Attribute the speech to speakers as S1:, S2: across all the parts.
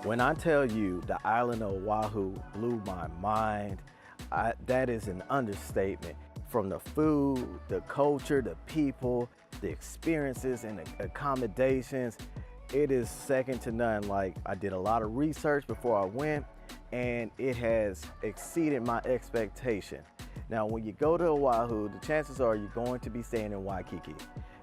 S1: When I tell you the island of Oahu blew my mind, that is an understatement. From the food, the culture, the people, the experiences and the accommodations, it is second to none. Like, I did a lot of research before I went, and it has exceeded my expectation. Now, when you go to Oahu, the chances are you're going to be staying in Waikiki.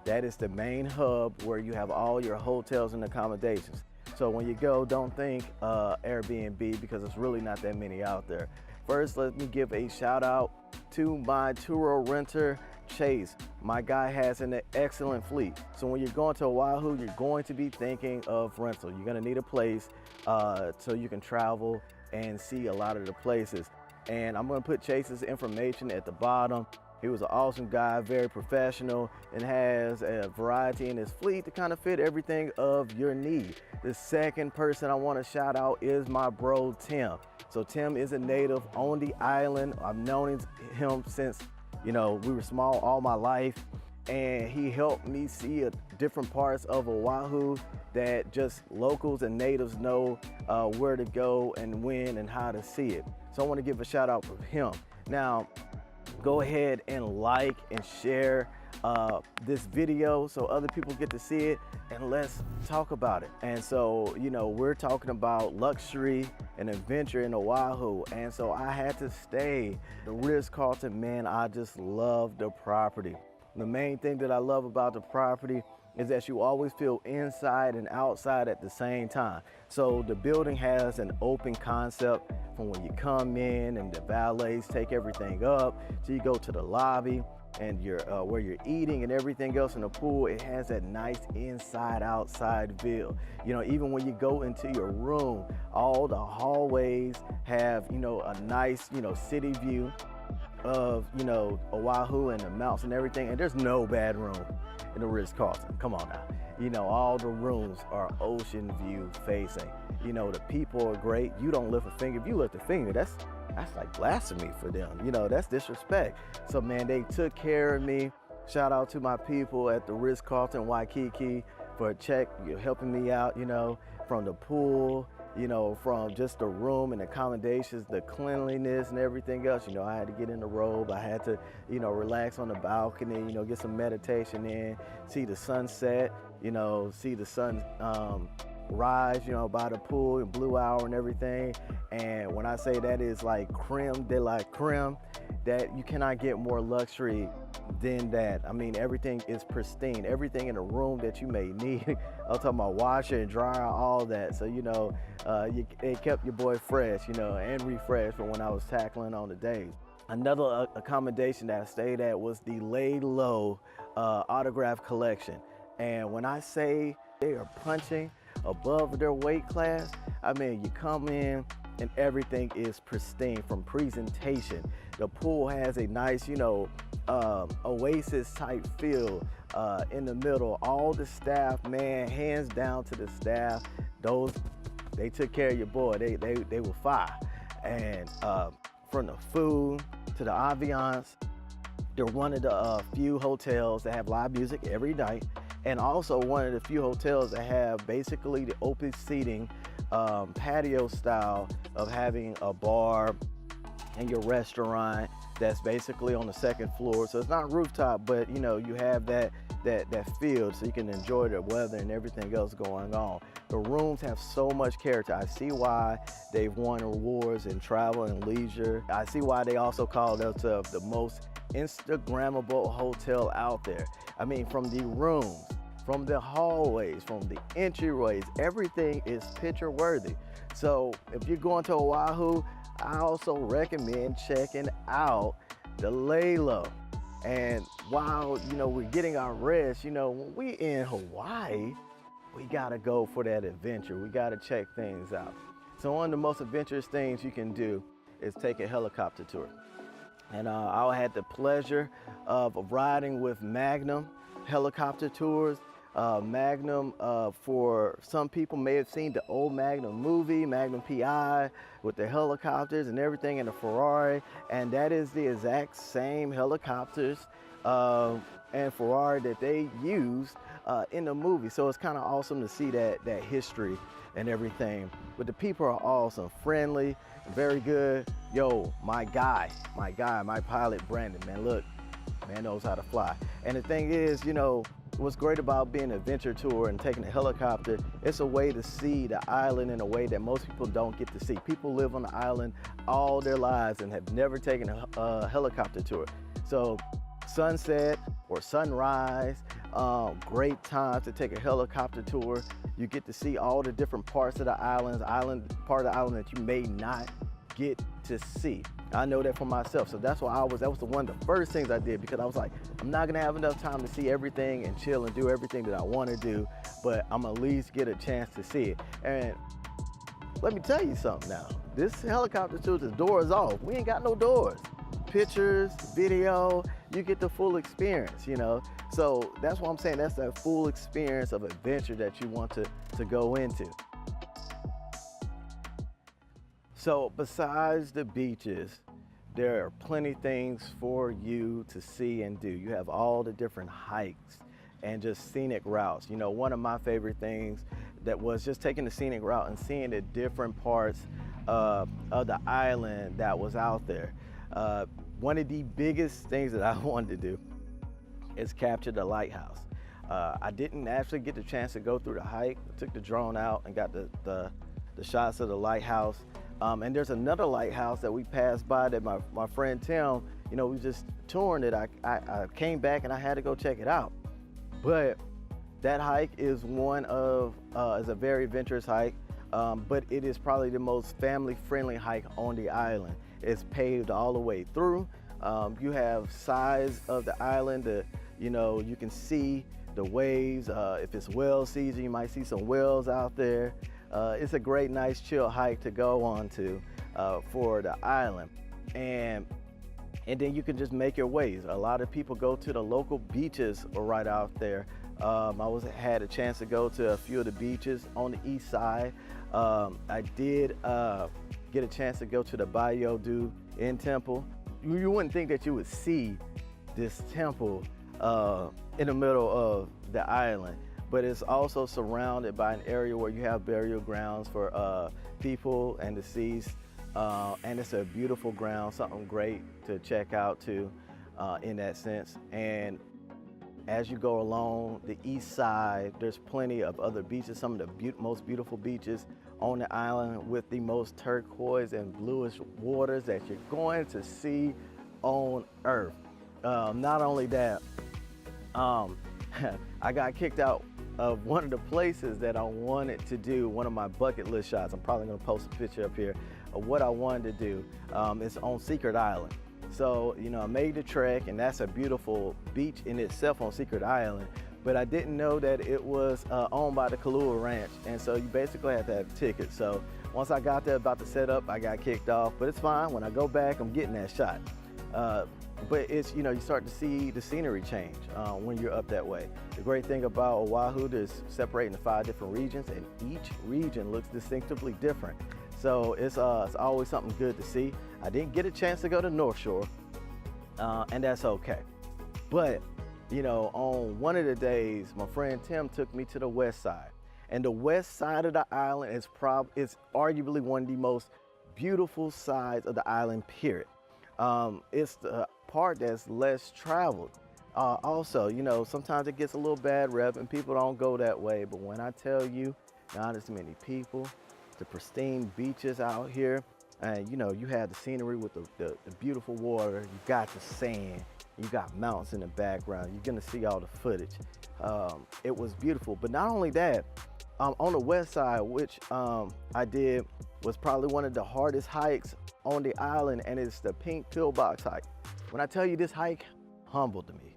S1: That is the main hub where you have all your hotels and accommodations. So when you go, don't think Airbnb, because it's really not that many out there. First, let me give a shout out to my tour renter, Chase. My guy has an excellent fleet. So when you're going to Oahu, you're going to be thinking of rental. You're gonna need a place so you can travel and see a lot of the places. And I'm gonna put Chase's information at the bottom. He was an awesome guy, very professional, and has a variety in his fleet to kind of fit everything of your need. The second person I want to shout out is my bro, Tim. So Tim is a native on the island. I've known him since, we were small all my life. And he helped me see different parts of Oahu that just locals and natives know where to go and when and how to see it. So I want to give a shout out for him. Now, go ahead and like and share this video so other people get to see it, and let's talk about it. And so, we're talking about luxury and adventure in Oahu, and so I had to stay. The Ritz Carlton, man, I just love the property. The main thing that I love about the property is that you always feel inside and outside at the same time. So the building has an open concept from when you come in, and the valets take everything up. So you go to the lobby and where you're eating and everything else in the pool. It has that nice inside outside view. Even when you go into your room, all the hallways have, a nice, city view of, Oahu and the mountains and everything. And there's no bad room in the Ritz Carlton. Come on now. All the rooms are ocean view facing. The people are great. You don't lift a finger. If you lift a finger, that's like blasphemy for them. That's disrespect. So man, they took care of me. Shout out to my people at the Ritz Carlton Waikiki for helping me out, from the pool, from just the room and accommodations, the cleanliness and everything else. I had to get in the robe. I had to, relax on the balcony, get some meditation in, see the sunset, see the sun rise, by the pool and blue hour and everything. And when I say that is like creme de la creme, that you cannot get more luxury than that. I mean, everything is pristine. Everything in a room that you may need. I'm talking about washer and dryer, all that. So, it kept your boy fresh, and refreshed from when I was tackling on the days. Another accommodation that I stayed at was the Laylow autograph collection. And when I say they are punching above their weight class, I mean, you come in and everything is pristine from presentation. The pool has a nice, oasis type feel in the middle. All the staff, man, hands down to the staff. They took care of your boy. They were fire. And from the food to the ambiance, they're one of the few hotels that have live music every night, and also one of the few hotels that have basically the open seating, patio style of having a bar and your restaurant that's basically on the second floor. So it's not rooftop, but you have that field so you can enjoy the weather and everything else going on. The rooms have so much character. I see why they've won awards in travel and leisure. I see why they also call themselves the most Instagrammable hotel out there. I mean, from the rooms, from the hallways, from the entryways, everything is picture worthy. So if you're going to Oahu, I also recommend checking out the Laylow. And while, we're getting our rest, when we in Hawaii, we gotta go for that adventure. We gotta check things out. So one of the most adventurous things you can do is take a helicopter tour. And I had the pleasure of riding with Magnum Helicopter Tours. Magnum, for some people may have seen the old Magnum movie, Magnum PI, with the helicopters and everything in the Ferrari, and that is the exact same helicopters and Ferrari that they used in the movie. So it's kind of awesome to see that history and everything. But the people are awesome, friendly, very good. Yo, my pilot Brandon, man, look, man knows how to fly. And the thing is, you know, what's great about being an adventure tour and taking a helicopter, it's a way to see the island in a way that most people don't get to see. People live on the island all their lives and have never taken a helicopter tour. So sunset or sunrise, great time to take a helicopter tour. You get to see all the different parts of the part of the island that you may not get to see. I know that for myself, so that's why that was one of the first things I did, because I was like, I'm not gonna have enough time to see everything and chill and do everything that I wanna do, but I'm at least get a chance to see it. And let me tell you something now, this helicopter tour, the door is off. We ain't got no doors. Pictures, video, you get the full experience, you know? So that's what I'm saying, that's that full experience of adventure that you want to go into. So besides the beaches, there are plenty things for you to see and do. You have all the different hikes and just scenic routes. You know, one of my favorite things that was just taking the scenic route and seeing the different parts of the island that was out there. One of the biggest things that I wanted to do is capture the lighthouse. I didn't actually get the chance to go through the hike. I took the drone out and got the shots of the lighthouse. And there's another lighthouse that we passed by that my friend Tim, you know, we just touring it. I came back and I had to go check it out. But that hike is is a very adventurous hike, but it is probably the most family-friendly hike on the island. It's paved all the way through. You have size of the island, you know, you can see the waves. If it's whale season, you might see some whales out there. It's a great, nice, chill hike to go on to for the island. And then you can just make your ways. A lot of people go to the local beaches right out there. I had a chance to go to a few of the beaches on the east side. I did get a chance to go to the Bayou Du in temple. You wouldn't think that you would see this temple in the middle of the island, but it's also surrounded by an area where you have burial grounds for people and deceased, and it's a beautiful ground, something great to check out too, in that sense. And as you go along the east side, there's plenty of other beaches, some of the most beautiful beaches on the island with the most turquoise and bluish waters that you're going to see on Earth. Not only that, I got kicked out of one of the places that I wanted to do, one of my bucket list shots. I'm probably gonna post a picture up here of what I wanted to do. It's on Secret Island. So, you know, I made the trek, and that's a beautiful beach in itself on Secret Island, but I didn't know that it was owned by the Kahlua Ranch, and so you basically have to have tickets. So once I got there about to set up, I got kicked off, but it's fine. When I go back, I'm getting that shot. But it's, you know, you start to see the scenery change when you're up that way. The great thing about Oahu is separating the 5 different regions, and each region looks distinctively different. So it's always something good to see. I didn't get a chance to go to North Shore, and that's okay. But, you know, on one of the days, my friend Tim took me to the west side. And the west side of the island is arguably one of the most beautiful sides of the island, period. It's the part that's less traveled. Also, you know, sometimes it gets a little bad rep and people don't go that way. But when I tell you, not as many people, the pristine beaches out here, and you know, you have the scenery with the beautiful water, you got the sand, you got mountains in the background, you're gonna see all the footage. It was beautiful. But not only that, on the west side, which I did, was probably one of the hardest hikes on the island, and it's the Pink Pillbox hike. When I tell you this hike humbled me,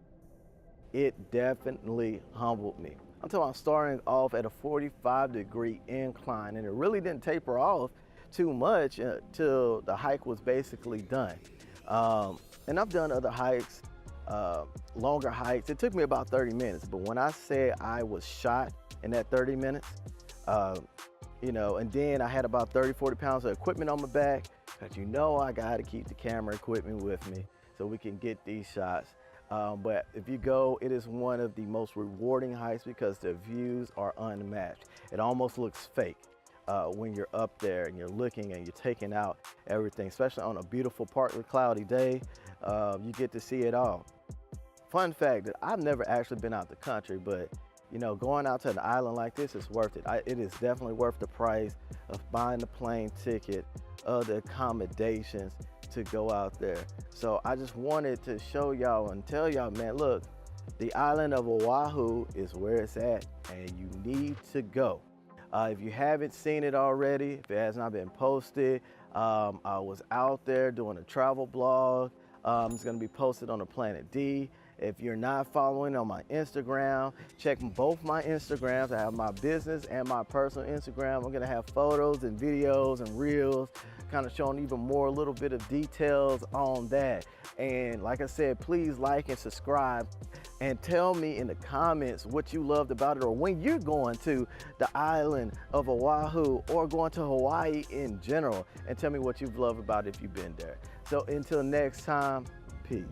S1: it definitely humbled me. I'm talking about starting off at a 45-degree incline, and it really didn't taper off too much until the hike was basically done. And I've done other hikes longer hikes. It took me about 30 minutes, but when I say I was shot in that 30 minutes, you know, and then I had about 30, 40 pounds of equipment on my back, because you know I got to keep the camera equipment with me so we can get these shots. But if you go, it is one of the most rewarding hikes because the views are unmatched. It almost looks fake when you're up there and you're looking and you're taking out everything, especially on a beautiful, partly cloudy day. You get to see it all. Fun fact that I've never actually been out the country, but you know, going out to an island like this is worth it. It is definitely worth the price of buying the plane ticket, of the accommodations to go out there. So I just wanted to show y'all and tell y'all, man, look, the island of Oahu is where it's at and you need to go. If you haven't seen it already, if it has not been posted, I was out there doing a travel blog. It's gonna be posted on the Planet D. If you're not following on my Instagram, check both my Instagrams. I have my business and my personal Instagram. I'm gonna have photos and videos and reels, kind of showing even more, a little bit of details on that. And like I said, please like and subscribe and tell me in the comments what you loved about it, or when you're going to the island of Oahu or going to Hawaii in general, and tell me what you've loved about it if you've been there. So until next time, peace.